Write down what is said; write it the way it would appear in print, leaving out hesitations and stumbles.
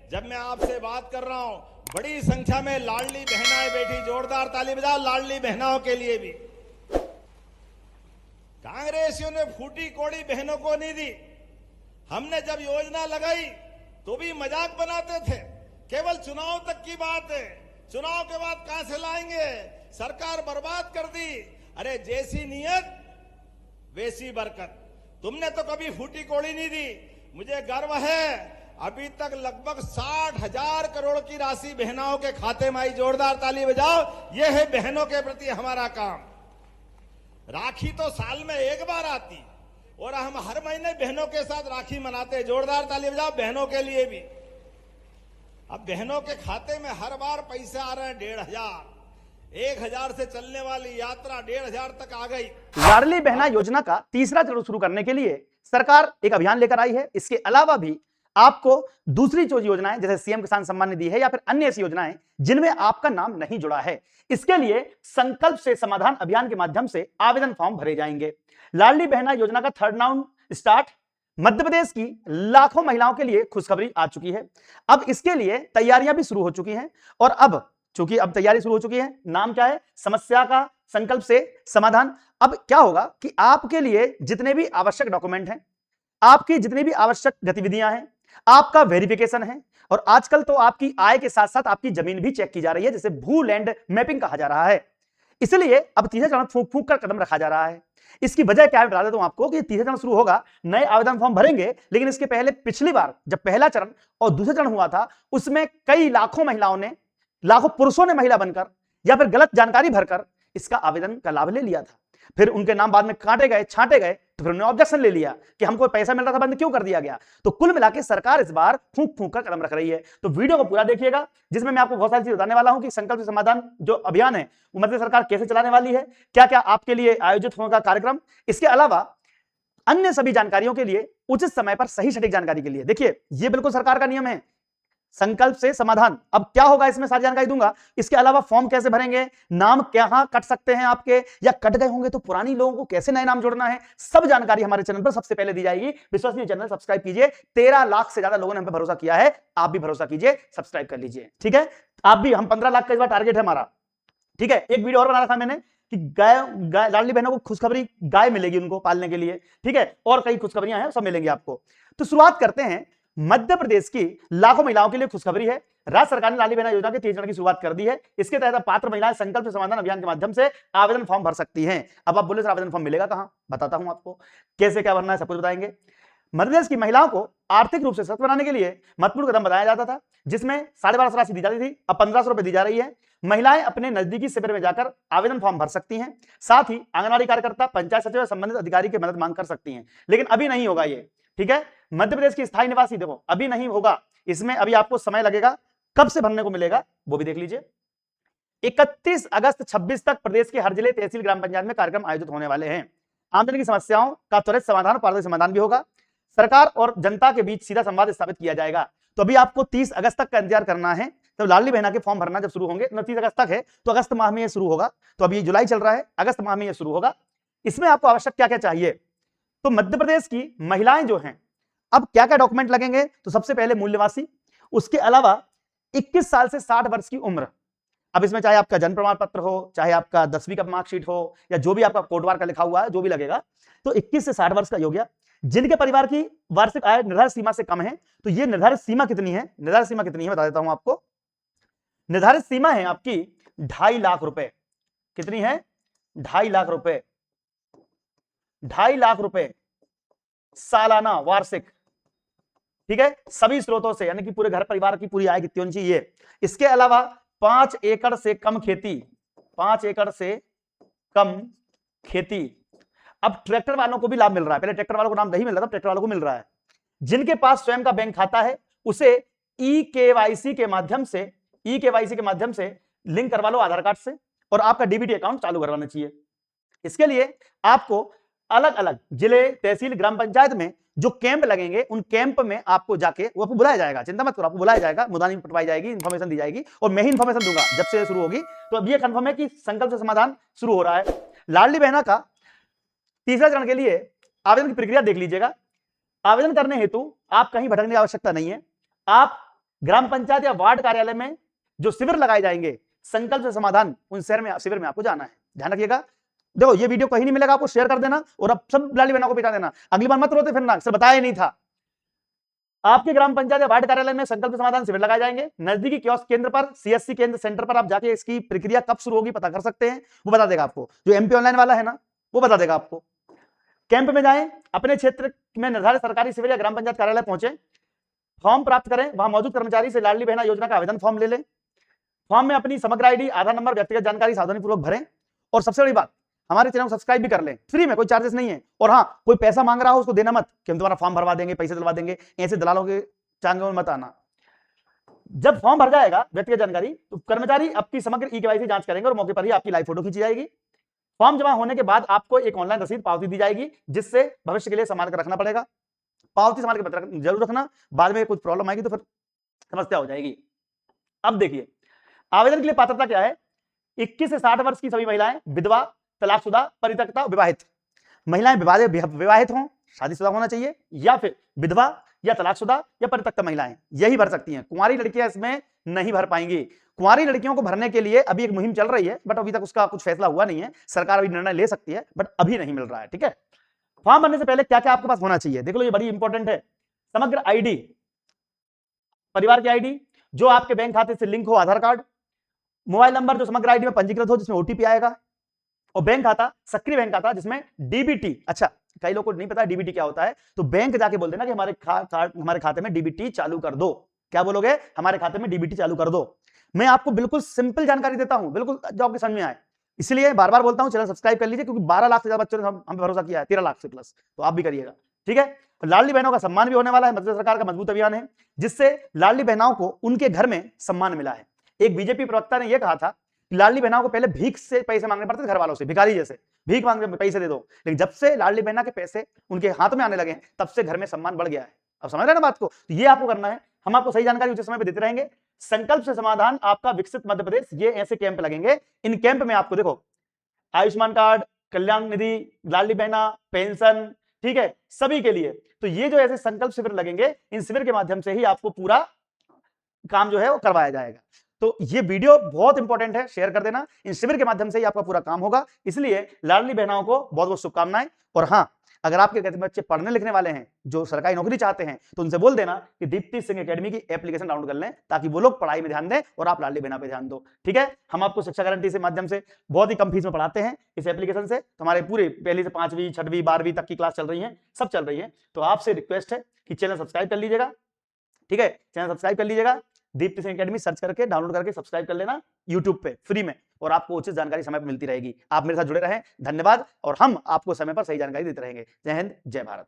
जब मैं आपसे बात कर रहा हूं, बड़ी संख्या में लाडली बहनाएं बैठी, जोरदार ताली बजाओ लाडली बहनाओं के लिए भी। कांग्रेसियों ने फूटी कोड़ी बहनों को नहीं दी। हमने जब योजना लगाई तो भी मजाक बनाते थे, केवल चुनाव तक की बात है, चुनाव के बाद कहां से लाएंगे, सरकार बर्बाद कर दी। अरे जैसी नीयत वैसी बरकत। तुमने तो कभी फूटी कोड़ी नहीं दी। मुझे गर्व है, अभी तक लगभग 60,000 करोड़ की राशि बहनों के खाते में आई। जोरदार ताली बजाओ, यह है बहनों के प्रति हमारा काम। राखी तो साल में एक बार आती और हम हर महीने बहनों के साथ राखी मनाते हैं। जोरदार ताली बजाओ बहनों के लिए भी। अब बहनों के खाते में हर बार पैसे आ रहे हैं 1,500। 1,000 से चलने वाली यात्रा 1,500 तक आ गई। लाडली बहना योजना का तीसरा चरण शुरू करने के लिए सरकार एक अभियान लेकर आई है। इसके अलावा भी आपको दूसरी जो योजनाएं जैसे सीएम किसान सम्मान निधि है या फिर अन्य ऐसी योजनाएं जिनमें आपका नाम नहीं जुड़ा है, इसके लिए संकल्प से समाधान अभियान के माध्यम से आवेदन फॉर्म भरे जाएंगे। लाडली बहना योजना का third round start. Madhya Pradesh की लाखों महिलाओं के लिए खुशखबरी आ चुकी है। अब इसके लिए तैयारियां भी शुरू हो चुकी हैं और अब चूंकि अब तैयारी शुरू हो चुकी है, नाम क्या है, समस्या का संकल्प से समाधान। अब क्या होगा कि आपके लिए जितने भी आवश्यक डॉक्यूमेंट हैं, आपकी जितनी भी आवश्यक गतिविधियां हैं, आपका वेरिफिकेशन है और आजकल तो आपकी आय के साथ साथ आपकी जमीन भी चेक की जा रही है, जिसे भू लैंड मैपिंग कहा जा रहा है। इसलिए अब तीसरा चरण फूंक फूंक कर कदम रखा जा रहा है। इसकी वजह क्या है बता देता हूं आपको कि तीसरा चरण शुरू होगा, नए आवेदन फॉर्म भरेंगे, लेकिन इसके पहले पिछली बार जब पहला चरण और दूसरा चरण हुआ था उसमें कई लाखों महिलाओं ने, लाखों पुरुषों ने महिला बनकर या फिर गलत जानकारी भरकर इसका आवेदन का लाभ ले लिया था। फिर उनके नाम बाद में काटे गए, छांटे गए, तो फिर उन्होंने ऑब्जेक्शन ले लिया कि हमको पैसा मिल रहा था, बंद क्यों कर दिया गया। तो कुल मिलाकर सरकार इस बार फूंक फूंक कर कदम रख रही है। तो वीडियो को पूरा देखिएगा, जिसमें मैं आपको बहुत सारी चीज बताने वाला हूं कि संकल्प से समाधान जो अभियान है वो मध्य सरकार कैसे चलाने वाली है, क्या क्या आपके लिए आयोजित होगा कार्यक्रम। इसके अलावा अन्य सभी जानकारियों के लिए उचित समय पर सही सटीक जानकारी के लिए देखिए, ये बिल्कुल सरकार का नियम है, संकल्प से समाधान। अब क्या होगा इसमें सारी जानकारी दूंगा। इसके अलावा फॉर्म कैसे भरेंगे, नाम कहां कट सकते हैं आपके, या कट गए होंगे तो पुरानी लोगों को कैसे नए नाम जोड़ना है, सब जानकारी हमारे चैनल पर सबसे पहले दी जाएगी। विश्वसनीय चैनल सब्सक्राइब कीजिए। 13 लाख से ज्यादा लोगों ने हम पे भरोसा किया है, आप भी भरोसा कीजिए, सब्सक्राइब कर लीजिए, ठीक है। आप भी, हम 15 लाख का इस बार टारगेट है हमारा, ठीक है। एक वीडियो और बना रखा था मैंने कि गाय लाडली बहनों को खुशखबरी गाय मिलेगी उनको पालने के लिए, ठीक है, और कई खुशखबरियां हैं, सब मिलेंगी आपको। तो शुरुआत करते हैं। मध्य प्रदेश की लाखों महिलाओं के लिए खुशखबरी है। राज्य सरकार ने लाडली बहना योजना के 3 चरण की शुरुआत कर दी है। इसके तहत पात्र महिलाएं संकल्प से समाधान अभियान के माध्यम से आवेदन फॉर्म भर सकती हैं। अब आप बोले सर आवेदन फॉर्म मिलेगा कहां, बताता हूं आपको, कैसे क्या भरना है सब कुछ बताएंगे। मध्य प्रदेश की महिलाओं को आर्थिक रूप से सशक्त बनाने के लिए महत्वपूर्ण कदम बताया जाता था, जिसमें 1250 राशि दी जाती थी, अब 1500 रुपए दी जा रही है। महिलाएं अपने नजदीकी शिविर में जाकर आवेदन फॉर्म भर सकती हैं। साथ ही आंगनबाड़ी कार्यकर्ता, पंचायत सचिव या संबंधित अधिकारी की मदद मांग कर सकती हैं। लेकिन अभी नहीं होगा ये, ठीक है। मध्य प्रदेश की स्थायी निवासी देखो अभी नहीं होगा, इसमें अभी आपको समय लगेगा। कब से भरने को मिलेगा वो भी देख लीजिए। 31 अगस्त 26 तक प्रदेश के हर जिले, तहसील, ग्राम पंचायत में कार्यक्रम आयोजित होने वाले हैं। आमजन की समस्याओं का त्वरित समाधान और पारदर्शी समाधान भी होगा। सरकार और जनता के बीच सीधा संवाद स्थापित किया जाएगा। तो अभी आपको 30 अगस्त तक का इंतजार करना है। तो लाडली बहना के फॉर्म भरना जब शुरू होंगे, 29 अगस्त तक है, तो अगस्त माह में ये शुरू होगा। तो अभी जुलाई चल रहा है, अगस्त माह में ये शुरू होगा। इसमें आपको आवश्यक क्या क्या चाहिए, तो मध्य प्रदेश की महिलाएं जो हैं, अब क्या क्या डॉक्यूमेंट लगेंगे, तो सबसे पहले मूल्यवासी, उसके अलावा 21 साल से 60 वर्ष की उम्र। अब इसमें चाहे आपका जन्म प्रमाण पत्र हो, चाहे आपका 10वीं का मार्कशीट हो, या जो भी आपका कोटवार का लिखा हुआ है, जो भी लगेगा, तो 21 से 60 वर्ष का हो गया। जिनके परिवार की वार्षिक आय निर्धारित सीमा से कम है, तो ये निर्धारित सीमा कितनी है, निर्धारित सीमा कितनी है बता देता हूं आपको। निर्धारित सीमा है आपकी 2.5 लाख रुपए। कितनी है, 2.5 लाख रुपए, 2.5 लाख रुपए सालाना वार्षिक, ठीक है, सभी स्रोतों से, यानी कि पूरे घर परिवार की पूरी आय कितनी होनी चाहिए। इसके अलावा 5 एकड़ से कम खेती, 5 एकड़ से कम खेती। अब ट्रैक्टर वालों को भी लाभ मिल रहा है, पहले ट्रैक्टर वालों को नाम नहीं मिल रहा था, ट्रैक्टर वालों को मिल रहा है। जिनके पास स्वयं का बैंक खाता है उसे ई केवाईसी के माध्यम से लिंक करवा लो आधार कार्ड से, और आपका डीबीटी अकाउंट चालू करवाना चाहिए। इसके लिए आपको अलग अलग जिले, तहसील, ग्राम पंचायत में जो कैंप लगेंगे, उन कैंप में आपको जाके वो आपको बुलाया जाएगा, चिंता मत करो, आपको बुलाया जाएगा, मुदानी पटवाई जाएगी, इंफॉर्मेशन दी जाएगी, और मैं ही इंफॉर्मेशन दूंगा जब से शुरू होगी। तो अब ये कंफर्म है कि संकल्प से समाधान शुरू हो रहा है। लाडली बहना का तीसरा चरण के लिए आवेदन की प्रक्रिया देख लीजिएगा। आवेदन करने हेतु आप कहीं भटकने की आवश्यकता नहीं है। आप ग्राम पंचायत या वार्ड कार्यालय में जो शिविर लगाए जाएंगे संकल्प से समाधान, उन शहर में शिविर में आपको जाना है। ध्यान रखिएगा। देखो ये वीडियो कहीं नहीं मिलेगा आपको, शेयर कर देना और अब सब लाली बहनों को पहुंचा देना। अगली बार मत रोते फिर ना, सर बताया नहीं था। आपके ग्राम पंचायत या वार्ड कार्यालय में संकल्प समाधान शिविर लगाए जाएंगे। नजदीकी कियोस्क केंद्र पर, सीएससी केंद्र सेंटर पर आप जाके इसकी प्रक्रिया कब शुरू होगी पता कर सकते हैं, वो बता देगा आपको। जो एमपी ऑनलाइन वाला है ना, वो बता देगा आपको। कैंप में जाएं, अपने क्षेत्र में निर्धारित सरकारी शिविर या ग्राम पंचायत कार्यालय पहुंचे, फॉर्म प्राप्त करें, वहां मौजूद कर्मचारी से लाडली बहना योजना का आवेदन फॉर्म ले लें। फॉर्म में अपनी समग्र आईडी, आधार नंबर, व्यक्तिगत जानकारी सावधानीपूर्वक भरें। और सबसे बड़ी बात, हमारे चैनल को सब्सक्राइब भी कर लें, फ्री में, कोई चार्जेस नहीं है। और हाँ, कोई पैसा मांग रहा हो उसको देना मत कि हम तुम्हारा फॉर्म भरवा देंगे, पैसे दिलवा देंगे, ऐसे दलालों के चांगों में मत आना। जब फॉर्म भर जाएगा व्यक्तिगत जानकारी, तो कर्मचारी आपकी समग्र ई-केवाईसी जांच करेंगे और मौके पर ही आपकी लाइव फोटो खींची जाएगी। फॉर्म जमा होने के बाद आपको एक ऑनलाइन रसीद पावती दी जाएगी, जिससे भविष्य के लिए संभाल कर रखना पड़ेगा। पावती संभाल के जरूर रखना, बाद में कुछ प्रॉब्लम आएगी तो फिर समस्या हो जाएगी। अब देखिए आवेदन के लिए पात्रता क्या है। 21 से 60 वर्ष की सभी महिलाएं, विधवा, तलाकशुदा, परित्यक्ता, विवाहित महिलाएं, विवाहित हों, शादीशुदा होना चाहिए, या फिर विधवा या तलाकशुदा या परित्यक्ता महिलाएं, यही भर सकती हैं। कुंवारी लड़कियां इसमें नहीं भर पाएंगी। कुंवारी लड़कियों को भरने के लिए अभी एक मुहिम चल रही है, बट अभी तक उसका कुछ फैसला हुआ नहीं है। सरकार अभी निर्णय ले सकती है, बट अभी नहीं मिल रहा है। ठीक है, फॉर्म भरने से पहले क्या क्या आपके पास होना चाहिए, देख लो, ये बड़ी इंपॉर्टेंट है। समग्र आईडी, परिवार की आईडी जो आपके बैंक खाते से लिंक हो, आधार कार्ड, मोबाइल नंबर जो समग्र आईडी में पंजीकृत हो, जिसमें ओटीपी आएगा, और बैंक खाता, सक्रिय बैंक खाता जिसमें डीबीटी, अच्छा कई लोगों को नहीं पता डीबीटी क्या होता है, तो बैंक जाके बोल देना कि हमारे खाते में डीबीटी चालू कर दो। क्या बोलोगे, हमारे खाते में डीबीटी चालू कर दो। मैं आपको बिल्कुल सिंपल जानकारी देता हूं, बिल्कुल जो आपके समझ में आए, इसलिए बार बार बोलता हूं चैनल सब्सक्राइब कर लीजिए, क्योंकि 12 लाख से ज्यादा बच्चों ने हम पे भरोसा किया है, 13 लाख से प्लस, तो आप भी करिएगा। ठीक है, लाडली बहनों का सम्मान भी होने वाला है। मध्य सरकार का मजबूत अभियान है, जिससे लाडली बहनों को उनके घर में सम्मान मिला है। एक बीजेपी प्रवक्ता ने यह कहा था कि लाडली बहनों को पहले भीख से पैसे मांगने पड़ते थे, घर वालों से, भिखारी जैसे भीख मांग के पैसे दे दो, लेकिन जब से लाडली बहना के पैसे उनके हाथ में आने लगे, तब से घर में सम्मान बढ़ गया है। अब समझ रहे हैं ना बात को, तो ये आपको करना है। हम आपको सही जानकारी उचित समय पे देते रहेंगे। संकल्प से समाधान, आपका विकसित मध्य प्रदेश, ये ऐसे कैंप लगेंगे। इन कैंप में आपको देखो आयुष्मान कार्ड, कल्याण निधि, लाडली बहना, पेंशन, ठीक है, सभी के लिए। तो ये जो ऐसे संकल्प शिविर लगेंगे, इन शिविर के माध्यम से ही आपको पूरा काम जो है वो करवाया जाएगा। तो ये वीडियो बहुत इंपॉर्टेंट है, शेयर कर देना। इन शिविर के माध्यम से ही आपका पूरा काम होगा, इसलिए लाडली बहनाओं को बहुत बहुत शुभकामनाएं। और हाँ, अगर आपके घर में बच्चे पढ़ने लिखने वाले हैं, जो सरकारी नौकरी चाहते हैं, तो उनसे बोल देना कि दीप्ति सिंह एकेडमी की एप्लीकेशन डाउनलोड कर लें, ताकि वो लोग पढ़ाई में ध्यान दें और आप लाडली बहना पे ध्यान दो। ठीक है, हम आपको शिक्षा गारंटी से माध्यम से बहुत ही कम फीस में पढ़ाते हैं इस एप्लीकेशन से। हमारे पूरे पहली से 5वीं, 6वीं, 12वीं तक की क्लास चल रही है, सब चल रही है। तो आपसे रिक्वेस्ट है कि चैनल सब्सक्राइब कर लीजिएगा। ठीक है, चैनल सब्सक्राइब कर लीजिएगा, दीप्ति सिंह एकेडमी सर्च करके डाउनलोड करके सब्सक्राइब कर लेना यूट्यूब पे फ्री में, और आपको उचित जानकारी समय पर मिलती रहेगी। आप मेरे साथ जुड़े रहें, धन्यवाद। और हम आपको समय पर सही जानकारी देते रहेंगे। जय हिंद, जय भारत।